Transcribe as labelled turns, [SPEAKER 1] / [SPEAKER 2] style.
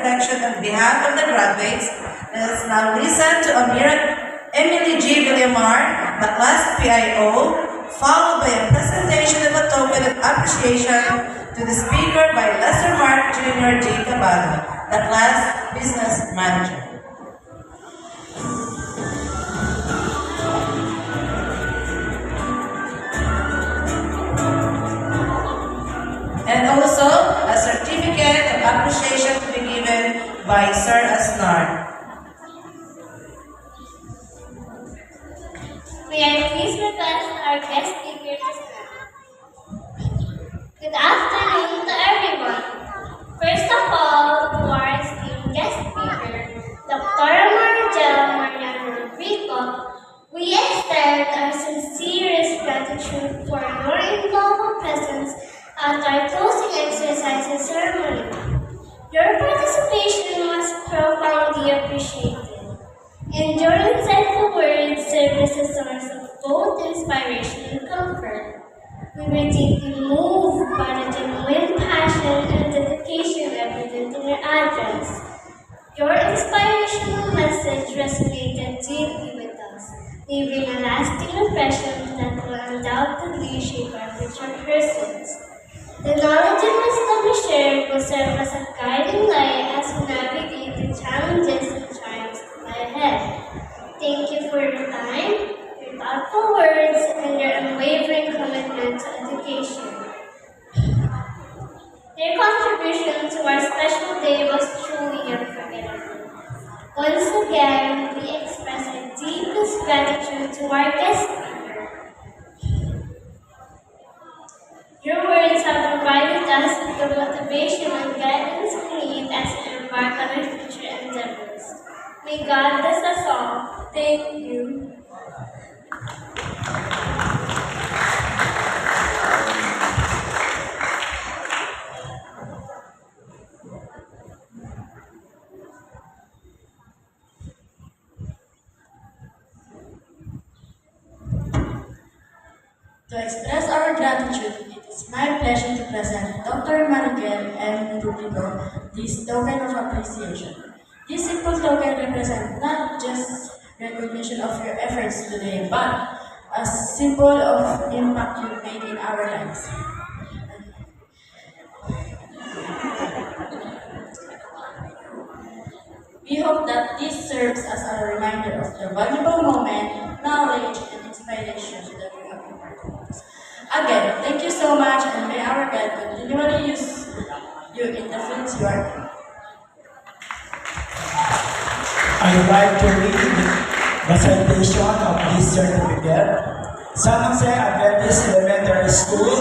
[SPEAKER 1] reflection on behalf of the graduates. Let us now listen to Emily G. Villamar, the class PIO, followed by a presentation of a token of appreciation to the speaker by Lester Mark Jr. G. Cabado, the class business manager. And also a certificate of appreciation to be given by Sir Asnar.
[SPEAKER 2] We are pleased to request our guest speaker to stand. Good afternoon to everyone. First of all, to our esteemed guest speaker, Dr. Margel Mariano Rico, we extend our sincerest gratitude for your invaluable presence at our closing exercises ceremony. Your participation was profoundly appreciated, and your insightful words serve as a source of both inspiration and comfort. We were deeply moved by the genuine passion and dedication evident in your address. Your inspirational message resonated deeply with us, leaving a lasting impression that will undoubtedly shape our future persons. The knowledge and wisdom we shared will serve as a guiding light as we navigate the challenges and triumphs that lie ahead. Thank you for your time, your thoughtful words, and your unwavering commitment to education. Your contribution to our special day was truly unforgettable. Once again, we express our deepest gratitude to our guest speaker. Your words have provided us with the motivation and guidance we need as we embark on our future endeavors. May God bless us all. Thank you.
[SPEAKER 3] To express our gratitude, it is my pleasure to present Dr. Marigel M. Rubrico this token of appreciation. This simple token represents not just recognition of your efforts today, but a symbol of impact you made in our lives. We hope that this serves as a reminder of the valuable moment, knowledge, and inspiration that we have imparted. Again, thank you so much, and may our God continually use you in the fields you are in.
[SPEAKER 4] I'd like to read the presentation of this certificate. San Jose Adventist Elementary School.